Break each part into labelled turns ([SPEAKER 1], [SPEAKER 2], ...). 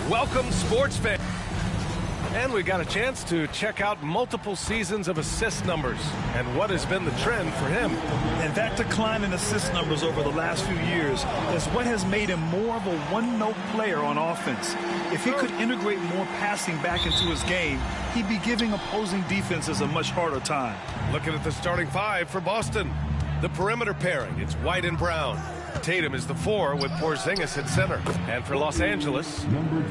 [SPEAKER 1] Welcome, sports fans. And we got a chance to check out multiple seasons of assist numbers and what has been the trend for him.
[SPEAKER 2] And that decline in assist numbers over the last few years is what has made him more of a one-note player on offense. If he could integrate more passing back into his game, he'd be giving opposing defenses a much harder time.
[SPEAKER 1] Looking at the starting five for Boston. The perimeter pairing, it's White and Brown. Tatum is the 4 with Porzingis at center. And for Los Angeles,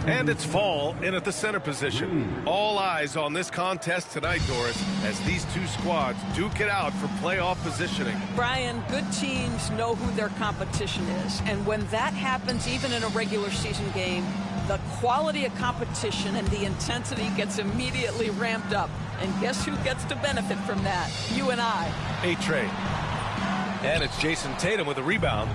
[SPEAKER 1] and it's Fall in at the center position. All eyes on this contest tonight, Doris, as these two squads duke it out for playoff positioning.
[SPEAKER 3] Brian, good teams know who their competition is. And when that happens, even in a regular season game, the quality of competition and the intensity gets immediately ramped up. And guess who gets to benefit from that? You and I.
[SPEAKER 1] A-Train. And it's Jason Tatum with a rebound.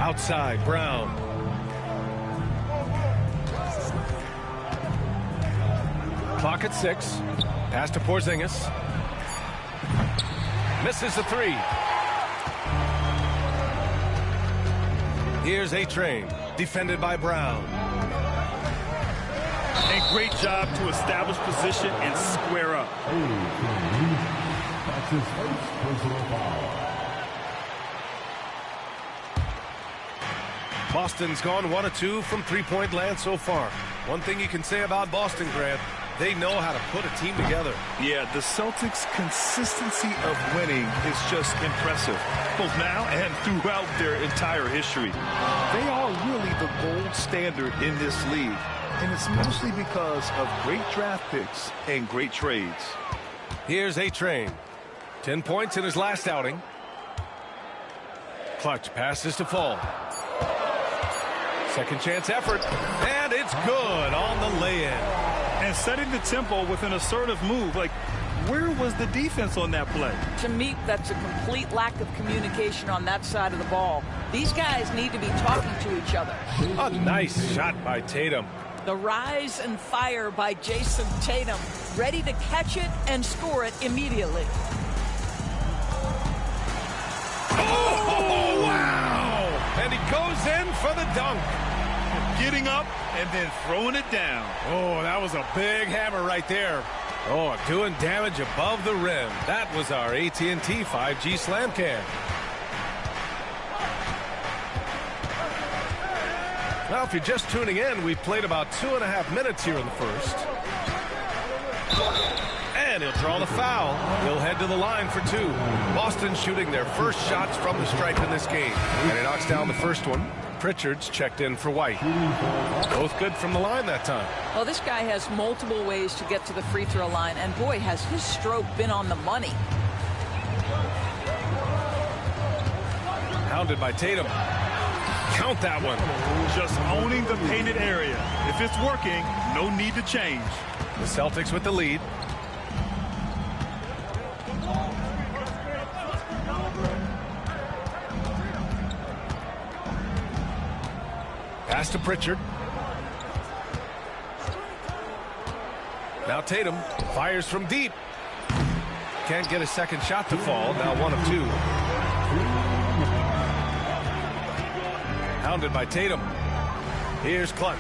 [SPEAKER 1] Outside, Brown. Clock at 6. Pass to Porzingis. Misses the 3. Here's A-Train, defended by Brown.
[SPEAKER 2] A great job to establish position and square up.
[SPEAKER 4] That's his first personal foul.
[SPEAKER 1] Boston's gone 1 of 2 from three-point land so far. One thing you can say about Boston, Grant, they know how to put a team together.
[SPEAKER 2] Yeah, the Celtics' consistency of winning is just impressive, both now and throughout their entire history. They are really the gold standard in this league, and it's mostly because of great draft picks and great trades.
[SPEAKER 1] Here's A-Train. 10 points in his last outing. Clutch passes to Fall. Second chance effort, and it's good on the lay-in.
[SPEAKER 2] And setting the tempo with an assertive move, like, where was the defense on that play?
[SPEAKER 3] To me, that's a complete lack of communication on that side of the ball. These guys need to be talking to each other.
[SPEAKER 1] A nice shot by Tatum.
[SPEAKER 3] The rise and fire by Jason Tatum, ready to catch it and score it immediately.
[SPEAKER 1] Oh, wow! And he goes in for the dunk.
[SPEAKER 2] Getting up and then throwing it down.
[SPEAKER 1] Oh, that was a big hammer right there. Oh, doing damage above the rim. That was our AT&T 5G Slam Cam. Well, if you're just tuning in, we've played about 2.5 minutes here in the first. And he'll draw the foul. He'll head to the line for 2. Boston shooting their first shots from the stripe in this game. And he knocks down the first one. Pritchard's checked in for White. Both good from the line that time.
[SPEAKER 3] Well, this guy has multiple ways to get to the free throw line, and boy, has his stroke been on the money.
[SPEAKER 1] Hounded by Tatum. Count that one.
[SPEAKER 2] Just owning the painted area. If it's working, no need to change.
[SPEAKER 1] The Celtics with the lead. Pass to Pritchard. Now Tatum fires from deep. Can't get a second shot to fall. Now 1 of 2. Hounded by Tatum. Here's Clutch.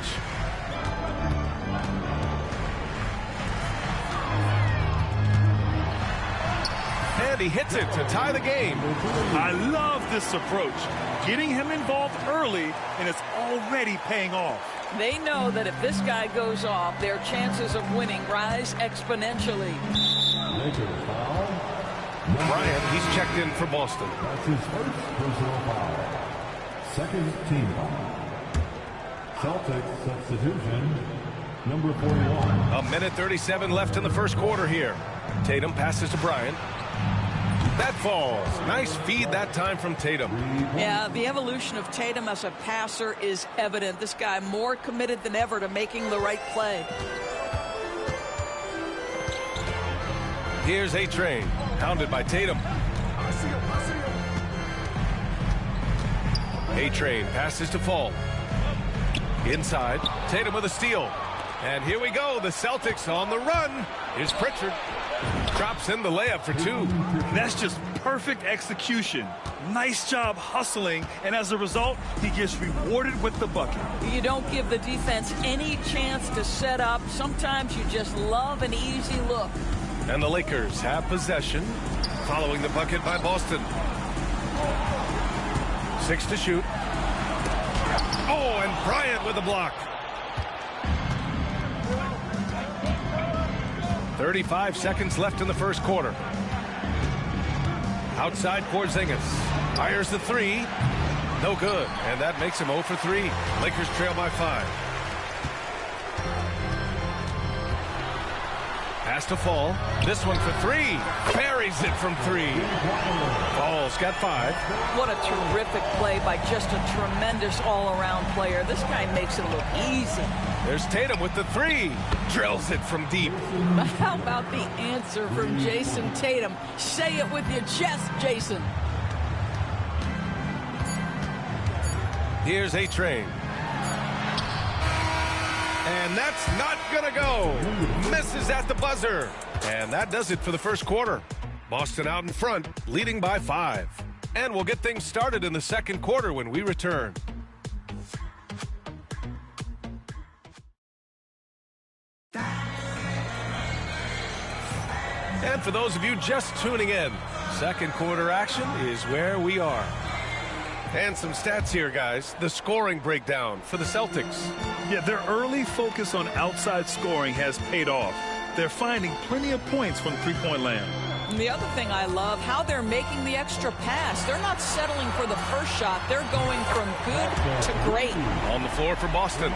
[SPEAKER 1] And he hits it to tie the game.
[SPEAKER 2] I love this approach. Getting him involved early, and it's already paying off.
[SPEAKER 3] They know that if this guy goes off, their chances of winning rise exponentially.
[SPEAKER 1] Bryant, he's checked in for Boston.
[SPEAKER 4] That's his first personal foul. Second team foul. Celtics substitution, number 41.
[SPEAKER 1] 1:37 left in the first quarter here. Tatum passes to Bryant. That falls. Nice feed that time from Tatum.
[SPEAKER 3] Yeah, the evolution of Tatum as a passer is evident. This guy more committed than ever to making the right play.
[SPEAKER 1] Here's A-Train, hounded by Tatum. A-Train passes to Fall. Inside, Tatum with a steal. And here we go. The Celtics on the run. Here's Pritchard. Drops in the layup for two.
[SPEAKER 2] That's just perfect execution. Nice job hustling, and as a result, he gets rewarded with the bucket.
[SPEAKER 3] You don't give the defense any chance to set up. Sometimes you just love an easy look.
[SPEAKER 1] And the Lakers have possession following the bucket by Boston. 6 to shoot. Oh, and Bryant with a block. 35 seconds left in the first quarter. Outside Porzingis. Fires the three. No good. And that makes him 0 for 3. Lakers trail by 5. Has to Fall. This one for 3. Buries it from 3. Fall's got 5.
[SPEAKER 3] What a terrific play by just a tremendous all-around player. This guy makes it look easy.
[SPEAKER 1] There's Tatum with the 3. Drills it from deep.
[SPEAKER 3] How about the answer from Jason Tatum? Say it with your chest, Jason.
[SPEAKER 1] Here's A-Train. And that's not gonna go. Misses at the buzzer. And that does it for the first quarter. Boston out in front, leading by 5. And we'll get things started in the second quarter when we return. And for those of you just tuning in, second quarter action is where we are. And some stats here, guys. The scoring breakdown for the Celtics.
[SPEAKER 2] Yeah, their early focus on outside scoring has paid off. They're finding plenty of points from three-point land.
[SPEAKER 3] And the other thing I love, how they're making the extra pass. They're not settling for the first shot. They're going from good to great.
[SPEAKER 1] On the floor for Boston,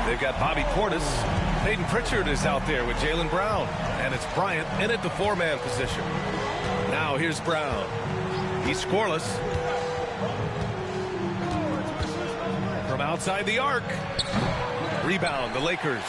[SPEAKER 1] they've got Bobby Portis. Peyton Pritchard is out there with Jaylen Brown. And it's Bryant in at the 4-man position. Now here's Brown. He's scoreless. From outside the arc. Rebound, the Lakers.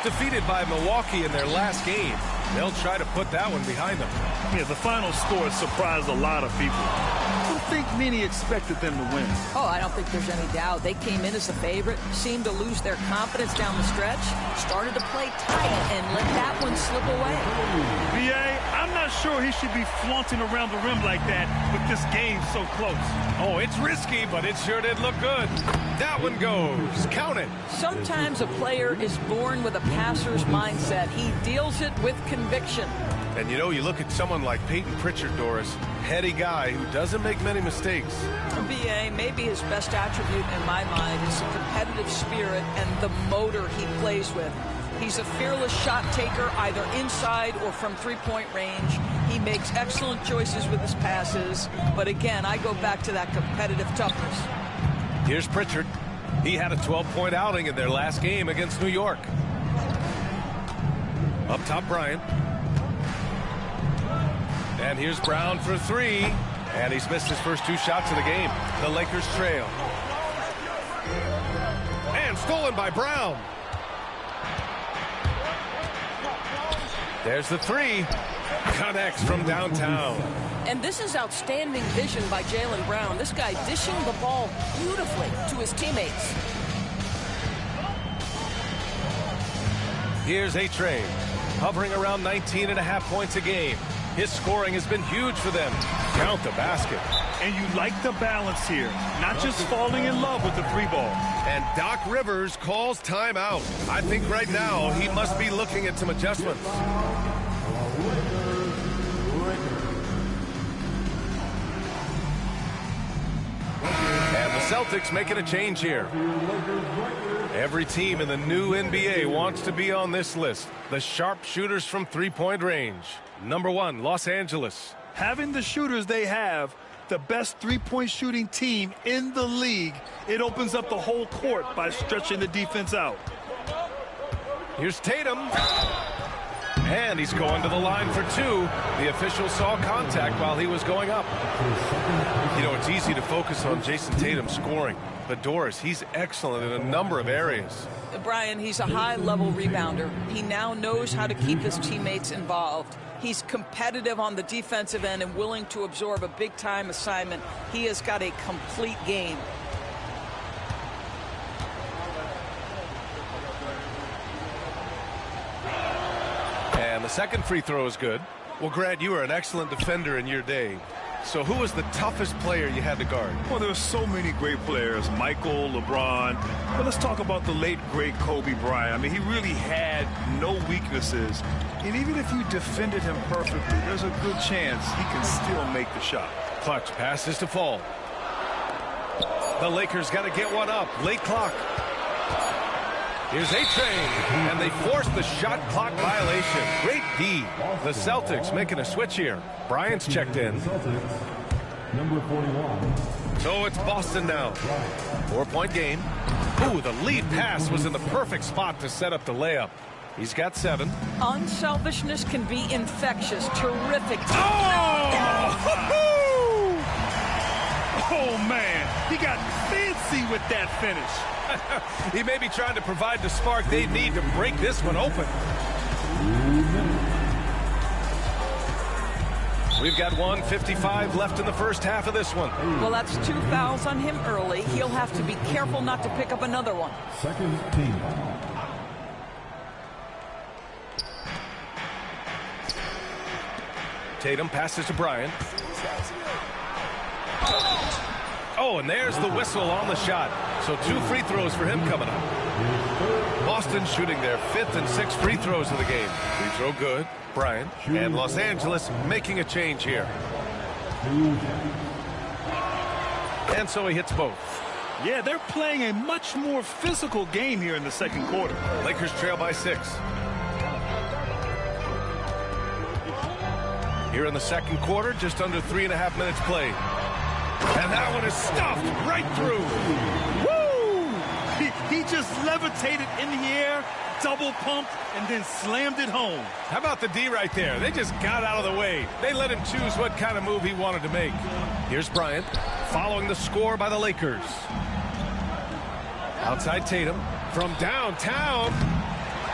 [SPEAKER 1] Defeated by Milwaukee in their last game. They'll try to put that one behind them.
[SPEAKER 2] Yeah, the final score surprised a lot of people. I don't think many expected them to win.
[SPEAKER 3] Oh, I don't think there's any doubt. They came in as the favorite, seemed to lose their confidence down the stretch, started to play tight, and let that one slip away.
[SPEAKER 2] B.A., I'm not sure he should be flaunting around the rim like that with this game so close.
[SPEAKER 1] Oh, it's risky, but it sure did look good. That one goes. Count it.
[SPEAKER 3] Sometimes a player is born with a passer's mindset. He deals it with conviction.
[SPEAKER 1] And, you know, you look at someone like Peyton Pritchard, Doris, heady guy who doesn't make many mistakes.
[SPEAKER 3] B.A., maybe his best attribute in my mind is the competitive spirit and the motor he plays with. He's a fearless shot taker, either inside or from three-point range. He makes excellent choices with his passes. But again, I go back to that competitive toughness.
[SPEAKER 1] Here's Pritchard. He had a 12-point outing in their last game against New York. Up top, Bryant. And here's Brown for 3. And he's missed his first 2 shots of the game. The Lakers trail. And stolen by Brown. There's the 3. Connects from downtown.
[SPEAKER 3] And this is outstanding vision by Jaylen Brown. This guy dishing the ball beautifully to his teammates.
[SPEAKER 1] Here's A-Train, hovering around 19.5 points a game. His scoring has been huge for them. Count the basket.
[SPEAKER 2] And you like the balance here, not just falling in love with the 3-ball.
[SPEAKER 1] And Doc Rivers calls timeout. I think right now he must be looking at some adjustments. And the Celtics making a change here. Every team in the new NBA wants to be on this list. The sharpshooters from three-point range. Number 1, Los Angeles.
[SPEAKER 2] Having the shooters they have, the best three-point shooting team in the league, it opens up the whole court by stretching the defense out.
[SPEAKER 1] Here's Tatum. And he's going to the line for 2. The official saw contact while he was going up. You know, it's easy to focus on Jason Tatum scoring. But Doris, he's excellent in a number of areas.
[SPEAKER 3] Brian, he's a high-level rebounder. He now knows how to keep his teammates involved. He's competitive on the defensive end and willing to absorb a big-time assignment. He has got a complete game.
[SPEAKER 1] the second free throw is good. Well, Grant, you were an excellent defender in your day. So who was the toughest player you had to guard?
[SPEAKER 2] Well, there are so many great players, Michael, LeBron. But let's talk about the late, great Kobe Bryant. I mean, he really had no weaknesses. And even if you defended him perfectly, there's a good chance he can still make the shot.
[SPEAKER 1] Klutch passes to Fall. The Lakers got to get one up. Late clock. Here's A-Train, and they force the shot clock violation. Great D. The Celtics making a switch here. Bryant's checked in.
[SPEAKER 4] Celtics, number 41.
[SPEAKER 1] So it's Boston now. 4-point game. Ooh, the lead pass was in the perfect spot to set up the layup. He's got 7.
[SPEAKER 3] Unselfishness can be infectious. Terrific.
[SPEAKER 2] Oh, man, he got fancy with that finish.
[SPEAKER 1] He may be trying to provide the spark they need to break this one open. We've got 1:55 left in the first half of this one.
[SPEAKER 3] Well, that's 2 fouls on him early. He'll have to be careful not to pick up another one.
[SPEAKER 4] Second team foul.
[SPEAKER 1] Tatum passes to Bryant. Oh, and there's the whistle on the shot. So 2 free throws for him coming up. Boston shooting their 5th and 6th free throws of the game. Free throw good. Bryant. And Los Angeles making a change here. And so he hits both.
[SPEAKER 2] Yeah, they're playing a much more physical game here in the second quarter.
[SPEAKER 1] Lakers trail by 6. Here in the second quarter, just under 3.5 minutes played. And that one is stuffed right through.
[SPEAKER 2] Woo! He just levitated in the air, double pumped, and then slammed it home.
[SPEAKER 1] How about the D right there? They just got out of the way. They let him choose what kind of move he wanted to make. Here's Bryant following the score by the Lakers. Outside Tatum from downtown.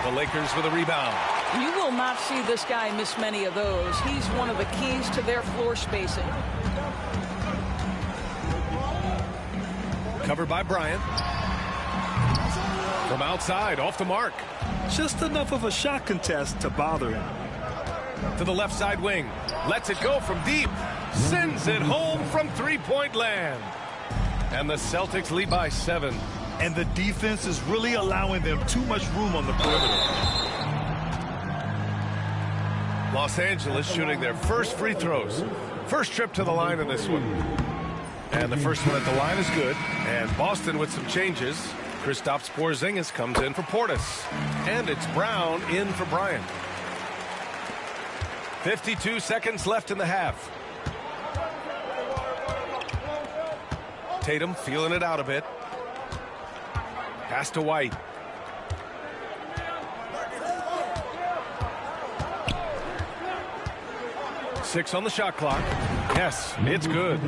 [SPEAKER 1] The Lakers with a rebound.
[SPEAKER 3] You will not see this guy miss many of those. He's one of the keys to their floor spacing.
[SPEAKER 1] Covered by Bryant. From outside, off the mark.
[SPEAKER 2] Just enough of a shot contest to bother him.
[SPEAKER 1] To the left side wing. Lets it go from deep. Sends it home from three-point land. And the Celtics lead by 7.
[SPEAKER 2] And the defense is really allowing them too much room on the perimeter.
[SPEAKER 1] Los Angeles shooting their first free throws. First trip to the line in this one. And the first one at the line is good. And Boston with some changes. Kristaps Porzingis comes in for Portis. And it's Brown in for Bryant. 52 seconds left in the half. Tatum feeling it out a bit. Pass to White. Six on the shot clock. Yes, it's good.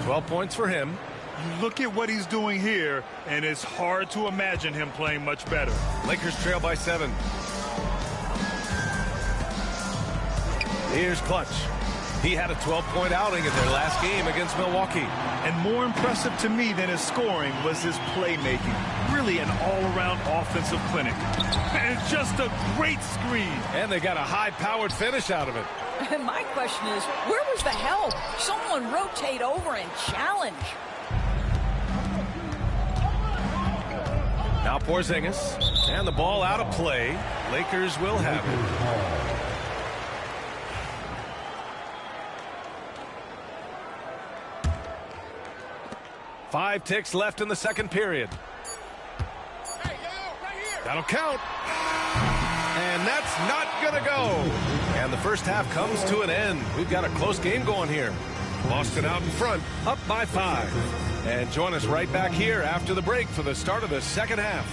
[SPEAKER 1] 12 points for him.
[SPEAKER 2] You look at what he's doing here, and it's hard to imagine him playing much better.
[SPEAKER 1] Lakers trail by 7. Here's Klutch. He had a 12-point outing in their last game against Milwaukee.
[SPEAKER 2] And more impressive to me than his scoring was his playmaking. Really an all-around offensive clinic. And just a great screen.
[SPEAKER 1] And they got a high-powered finish out of it.
[SPEAKER 3] My question is, where was the help? Someone rotate over and challenge.
[SPEAKER 1] Now Porzingis. And the ball out of play. Lakers will have it. Five ticks left in the second period. That'll count. And that's not going to go. And the first half comes to an end. We've got a close game going here. Boston out in front, up by 5. And join us right back here after the break for the start of the second half.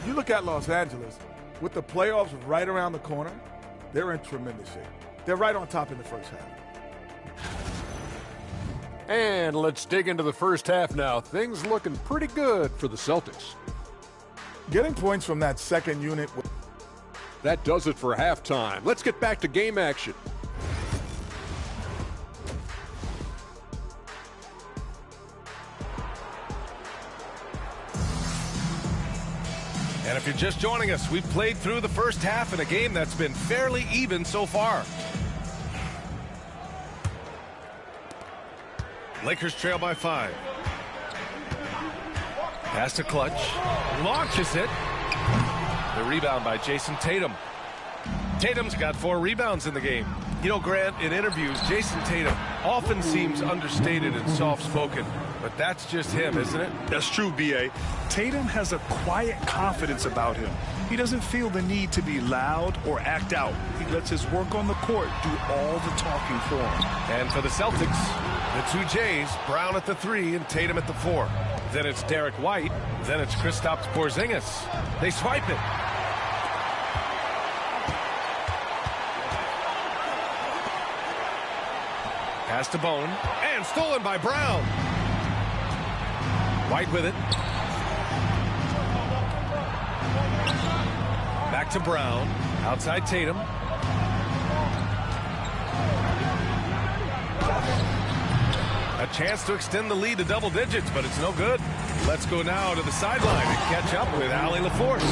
[SPEAKER 5] You look at Los Angeles, with the playoffs right around the corner, they're in tremendous shape. They're right on top in the first half.
[SPEAKER 6] And let's dig into the first half now. Things looking pretty good for the Celtics.
[SPEAKER 5] Getting points from that second unit
[SPEAKER 6] That does it for halftime. Let's get back to game action.
[SPEAKER 1] And if you're just joining us, we've played through the first half in a game that's been fairly even so far. Lakers trail by 5. Pass to Clutch. Launches it. The rebound by Jason Tatum. Tatum's got 4 rebounds in the game. You know, Grant, in interviews, Jason Tatum often seems understated and soft-spoken. But that's just him, isn't it?
[SPEAKER 2] That's true, B.A. Tatum has a quiet confidence about him. He doesn't feel the need to be loud or act out. He lets his work on the court do all the talking for him.
[SPEAKER 1] And for the Celtics, the 2 J's, Brown at the 3 and Tatum at the 4. Then it's Derek White. Then it's Kristaps Porzingis. They swipe it. Pass to Bone. And stolen by Brown. White with it. Back to Brown. Outside Tatum. A chance to extend the lead to double digits, but it's no good. Let's go now to the sideline and catch up with Allie LaForce.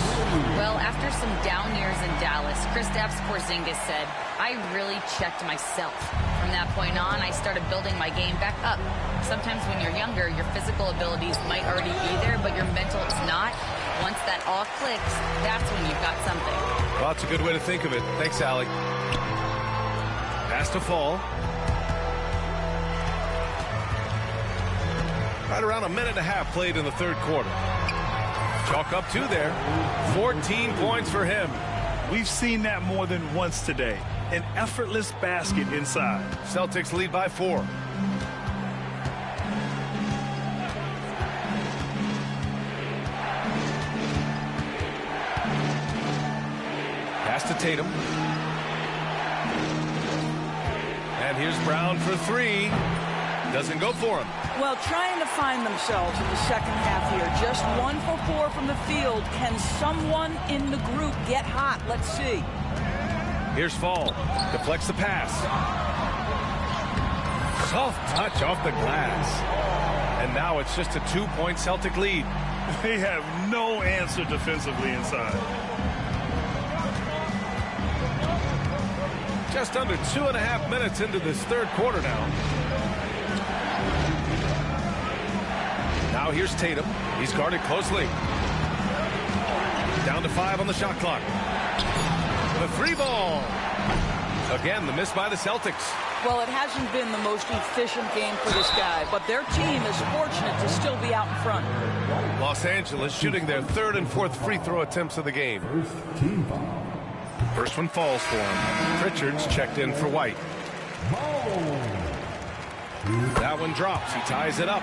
[SPEAKER 7] Well, after some down years in Dallas, Kristaps Porzingis said, I really checked myself. From that point on, I started building my game back up. Sometimes when you're younger, your physical abilities might already be there, but your mental is not. Once that all clicks, that's when you've got something.
[SPEAKER 1] Well, that's a good way to think of it. Thanks, Allie. Pass to Fall. Right around a minute and a half played in the third quarter. Chalk up 2 there. 14 points for him.
[SPEAKER 2] We've seen that more than once today. An effortless basket inside.
[SPEAKER 1] Celtics lead by 4. Pass to Tatum. And here's Brown for 3. Doesn't go for him.
[SPEAKER 3] Well, trying to find themselves in the second half here. Just 1 for 4 from the field. Can someone in the group get hot? Let's see.
[SPEAKER 1] Here's Fall. Deflects the pass. Soft touch off the glass. And now it's just a 2-point Celtic lead.
[SPEAKER 2] They have no answer defensively inside.
[SPEAKER 1] Just under 2.5 minutes into this third quarter now. Now here's Tatum. He's guarded closely. Down to 5 on the shot clock. The 3 ball. Again, the miss by the Celtics.
[SPEAKER 3] Well, it hasn't been the most efficient game for this guy, but their team is fortunate to still be out in front.
[SPEAKER 1] Los Angeles shooting their 3rd and 4th free throw attempts of the game. First one falls for him. Pritchard's checked in for White. That one drops. He ties it up.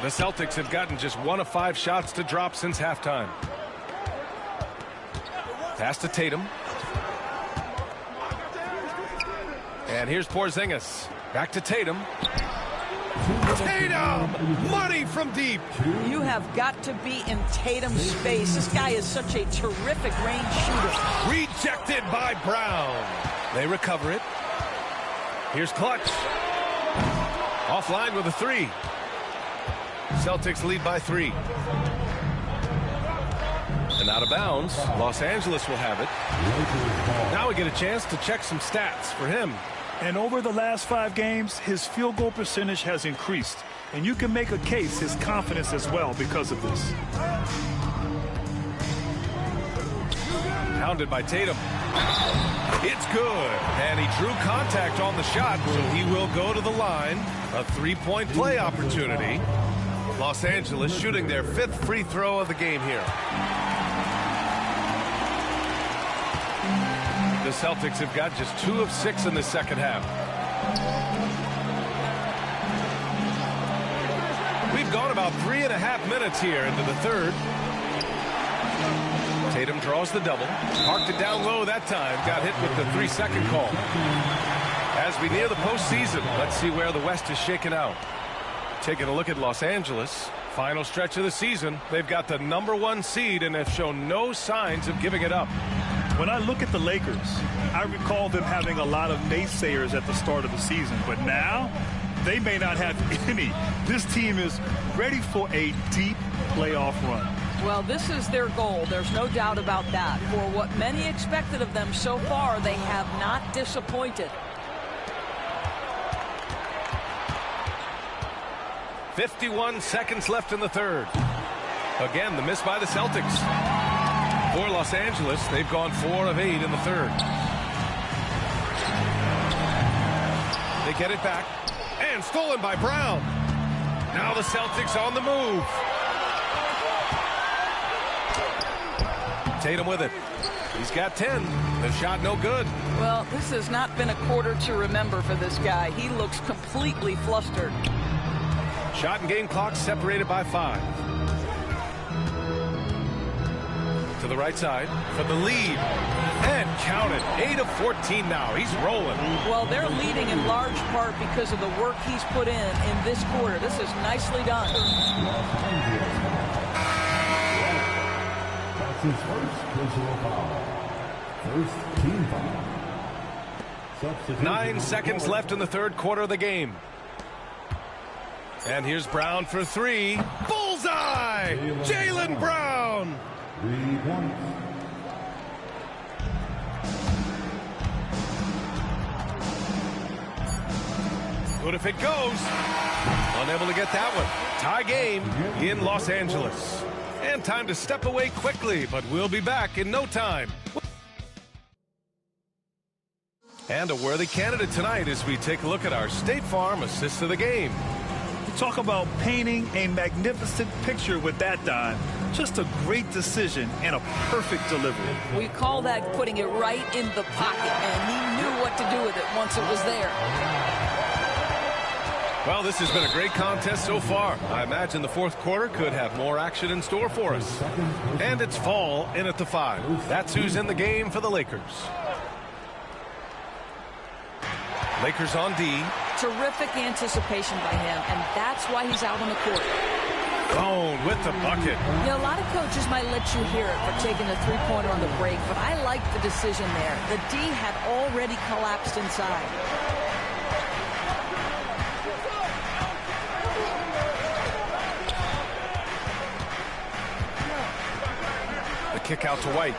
[SPEAKER 1] The Celtics have gotten just 1 of 5 shots to drop since halftime. Pass to Tatum. And here's Porzingis. Back to Tatum. Tatum! Money from deep.
[SPEAKER 3] You have got to be in Tatum's space. This guy is such a terrific range shooter.
[SPEAKER 1] Rejected by Brown. They recover it. Here's Clutch. Offline with a 3. Celtics lead by 3. And out of bounds. Los Angeles will have it. Now we get a chance to check some stats for him.
[SPEAKER 2] And over the last 5 games, his field goal percentage has increased. And you can make a case his confidence as well because of this.
[SPEAKER 1] Pounded by Tatum. It's good. And he drew contact on the shot, so he will go to the line. A 3-point play opportunity. Los Angeles shooting their 5th free throw of the game here. The Celtics have got just 2 of 6 in the second half. We've gone about 3.5 minutes here into the third. Tatum draws the double. Parked it down low that time. Got hit with the 3-second call. As we near the postseason, let's see where the West is shaken out. Taking a look at Los Angeles. Final stretch of the season. They've got the #1 seed and have shown no signs of giving it up.
[SPEAKER 2] When I look at the Lakers, I recall them having a lot of naysayers at the start of the season, but now they may not have any. This team is ready for a deep playoff run.
[SPEAKER 3] Well, this is their goal. There's no doubt about that. For what many expected of them so far, they have not disappointed.
[SPEAKER 1] 51 seconds left in the third. Again, the miss by the Celtics. For Los Angeles, they've gone 4 of 8 in the third. They get it back. And stolen by Brown. Now the Celtics on the move. Tatum with it. He's got 10. The shot no good.
[SPEAKER 3] Well, this has not been a quarter to remember for this guy. He looks completely flustered.
[SPEAKER 1] Shot and game clock separated by 5. To the right side for the lead. And count it. 8 of 14 now. He's rolling.
[SPEAKER 3] Well, they're leading in large part because of the work he's put in this quarter. This is nicely done.
[SPEAKER 4] That's his first personal foul. First team foul. Substitution.
[SPEAKER 1] 9 seconds left in the third quarter of the game. And here's Brown for 3. Bullseye! Jaylen Brown!
[SPEAKER 4] 3 points.
[SPEAKER 1] Good if it goes. Unable to get that one. Tie game in Los Angeles. And time to step away quickly, but we'll be back in no time. And a worthy candidate tonight as we take a look at our State Farm assist of the game.
[SPEAKER 2] Talk about painting a magnificent picture with that dime. Just a great decision and a perfect delivery.
[SPEAKER 3] We call that putting it right in the pocket, and he knew what to do with it once it was there.
[SPEAKER 1] Well, this has been a great contest so far. I imagine the fourth quarter could have more action in store for us. And it's Fall in at the 5. That's who's in the game for the Lakers. Lakers on D.
[SPEAKER 3] Terrific anticipation by him, and that's why he's out on the court.
[SPEAKER 1] Bone with the bucket.
[SPEAKER 3] You know, a lot of coaches might let you hear it for taking a three-pointer on the break, but I like the decision there. The D had already collapsed inside.
[SPEAKER 1] The kick out to White.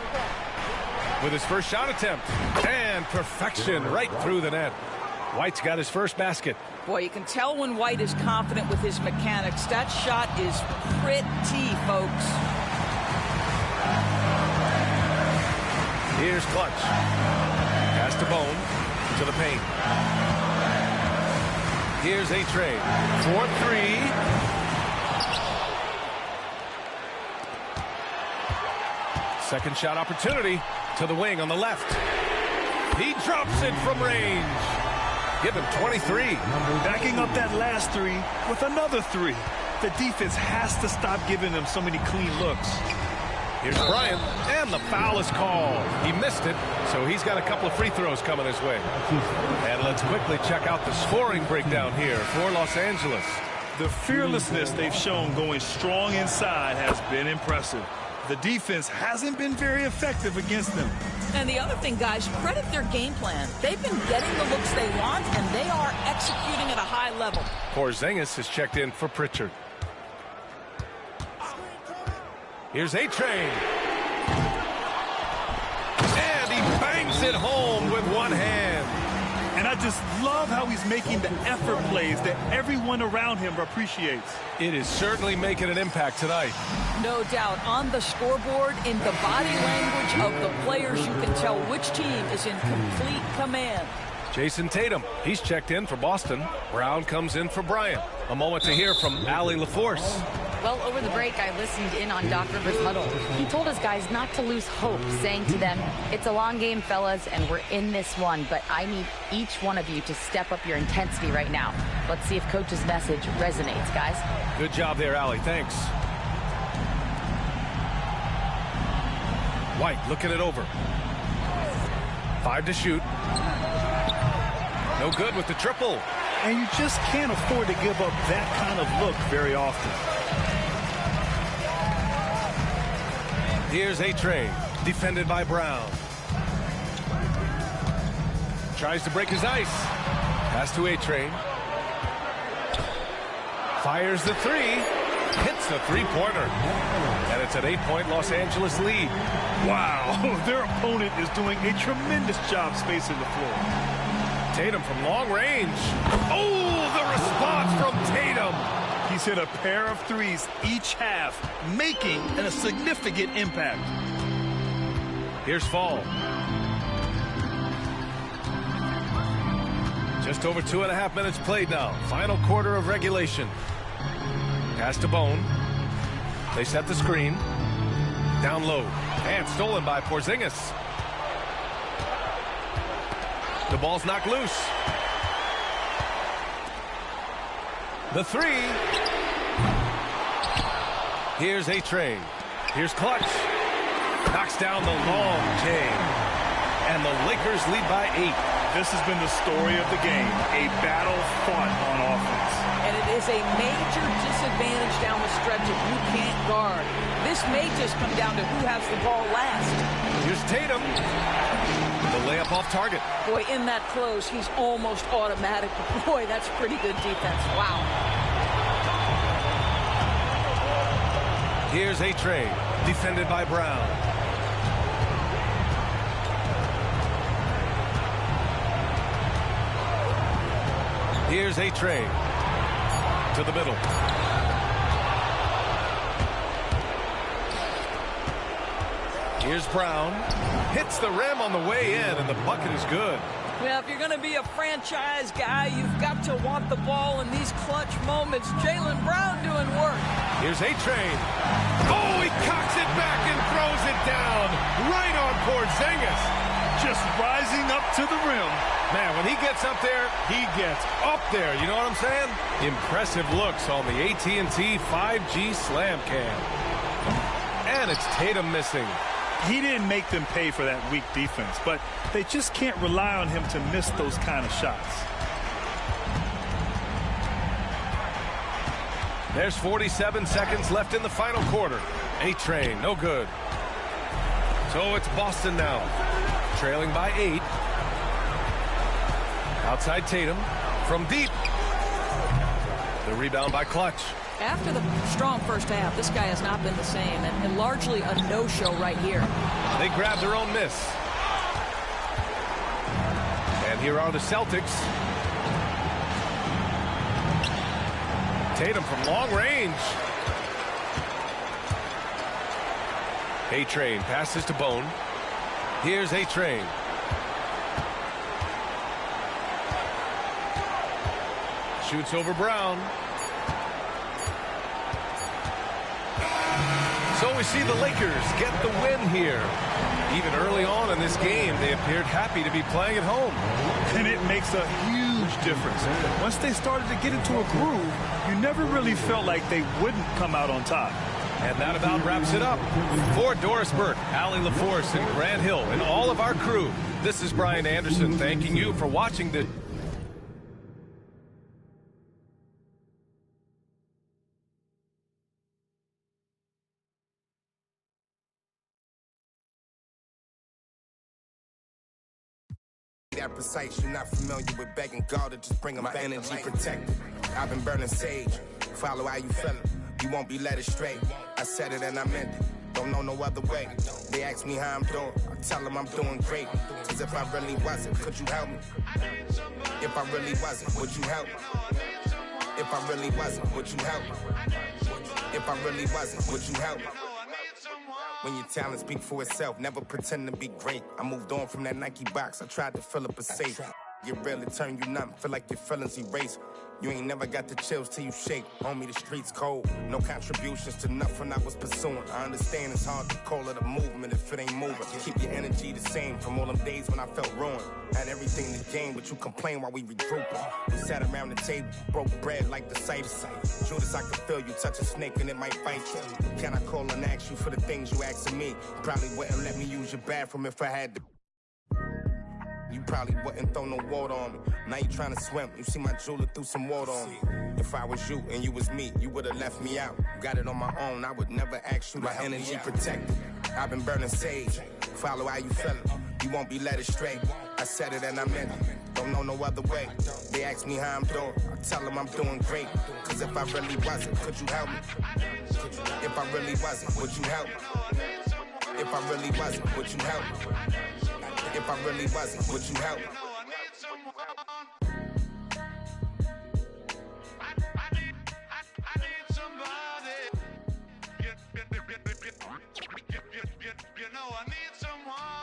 [SPEAKER 1] With his first shot attempt. And perfection right through the net. White's got his first basket.
[SPEAKER 3] Boy, you can tell when White is confident with his mechanics. That shot is pretty, folks.
[SPEAKER 1] Here's Clutch. Pass to Bone. To the paint. Here's A-Train. 4-3. Second shot opportunity. To the wing on the left. He drops it from range. Give him 23.
[SPEAKER 2] Backing up that last 3 with another 3. The defense has to stop giving them so many clean looks.
[SPEAKER 1] Here's Bryant, and the foul is called. He missed it, so he's got a couple of free throws coming his way. And let's quickly check out the scoring breakdown here for Los Angeles.
[SPEAKER 2] The fearlessness they've shown going strong inside has been impressive. The defense hasn't been very effective against them.
[SPEAKER 3] And the other thing, guys, credit their game plan. They've been getting the looks they want, and they are executing at a high level.
[SPEAKER 1] Porzingis has checked in for Pritchard. Here's A-Train. And he bangs it home with one hand.
[SPEAKER 2] And I just love how he's making the effort plays that everyone around him appreciates.
[SPEAKER 1] It is certainly making an impact tonight.
[SPEAKER 3] No doubt. On the scoreboard, in the body language of the players, you can tell which team is in complete command.
[SPEAKER 1] Jason Tatum, he's checked in for Boston. Brown comes in for Bryant. A moment to hear from Allie LaForce.
[SPEAKER 7] Well, over the break, I listened in on Doc Rivers' huddle. He told his guys not to lose hope, saying to them, it's a long game, fellas, and we're in this one, but I need each one of you to step up your intensity right now. Let's see if Coach's message resonates, guys.
[SPEAKER 1] Good job there, Allie. Thanks. White looking it over. 5 to shoot. No good with the triple.
[SPEAKER 2] And you just can't afford to give up that kind of look very often.
[SPEAKER 1] Here's A-Train, defended by Brown. Tries to break his ice. Pass to A-Train. Fires the three. Hits the three-pointer. And it's an 8-point Los Angeles lead.
[SPEAKER 2] Wow, their opponent is doing a tremendous job spacing the floor.
[SPEAKER 1] Tatum from long range. Oh, the response from Tatum.
[SPEAKER 2] He's hit a pair of threes each half, making a significant impact.
[SPEAKER 1] Here's Fall. Just over 2.5 minutes played now. Final quarter of regulation. Pass to Bone. They set the screen. Down low. And stolen by Porzingis. The ball's knocked loose. The three. Here's A-Train. Here's Clutch. Knocks down the long J. And the Lakers lead by 8.
[SPEAKER 2] This has been the story of the game. A battle fought on offense.
[SPEAKER 3] And it is a major disadvantage down the stretch if you can't guard. This may just come down to who has the ball last.
[SPEAKER 1] Here's Tatum. The layup off target.
[SPEAKER 3] Boy, in that close, he's almost automatic. Boy, that's pretty good defense. Wow.
[SPEAKER 1] Here's A-Train, defended by Brown. Here's A-Train to the middle. Here's Brown. Hits the rim on the way in, and the bucket is good.
[SPEAKER 3] Well, if you're going to be a franchise guy, you've got to want the ball in these clutch moments. Jaylen Brown doing work.
[SPEAKER 1] Here's A-Train. Oh, he cocks it back and throws it down. Right on Porzingis.
[SPEAKER 2] Just rising up to the rim.
[SPEAKER 1] Man, when he gets up there, he gets up there. You know what I'm saying? Impressive looks on the AT&T 5G Slam Cam. And it's Tatum missing.
[SPEAKER 2] He didn't make them pay for that weak defense, but they just can't rely on him to miss those kind of shots.
[SPEAKER 1] There's 47 seconds left in the final quarter. A-Train, no good. So it's Boston now, trailing by 8. Outside Tatum, from deep. The rebound by Clutch.
[SPEAKER 3] After the strong first half, this guy has not been the same, and largely a no-show right here.
[SPEAKER 1] They grab their own miss. And here are the Celtics. Tatum from long range. A-Train passes to Bone. Here's A-Train. Shoots over Brown. So we see the Lakers get the win here. Even early on in this game, they appeared happy to be playing at home.
[SPEAKER 2] And it makes a huge difference. Once they started to get into a groove, you never really felt like they wouldn't come out on top.
[SPEAKER 1] And that about wraps it up. For Doris Burke, Allie LaForce, and Grant Hill, and all of our crew, this is Brian Anderson thanking you for watching the...
[SPEAKER 8] That precise, you're not familiar with begging God to just bring my energy protected. I've been burning sage, follow how you feeling. You won't be led astray. I said it and I meant it. Don't know no other way. They ask me how I'm doing. I tell them I'm doing great. Cause if I really wasn't, could you help me? If I really wasn't, would you help me? If I really wasn't, would you help me? If I really wasn't, would you help me? When your talent speak for itself, never pretend to be great. I moved on from that Nike box, I tried to fill up a safe. Get real, it turn you numb, feel like your feelings erase. You ain't never got the chills till you shake. Homie, the streets cold. No contributions to nothing I was pursuing. I understand it's hard to call it a movement if it ain't moving. Keep your energy the same from all them days when I felt ruined. Had everything to gain, but you complain while we regrouping. We sat around the table, broke bread like the Cypher. Judas, I could feel you touch a snake and it might bite you. Can I call and ask you for the things you asking me? Probably wouldn't let me use your bathroom if I had to. You probably wouldn't throw no water on me. Now you trying to swim. You see my jeweler threw some water on me. If I was you and you was me, you would have left me out. Got it on my own. I would never ask you to help me. My energy protected. I've been burning sage. Follow how you feelin'. You won't be led astray. I said it and I meant it. Don't know no other way. They ask me how I'm doing. I tell them I'm doing great. Cause if I really wasn't, could you help me? If I really wasn't, would you help me? If I really wasn't, would you help me? If I really wasn't, would you help me?
[SPEAKER 9] You know I need someone.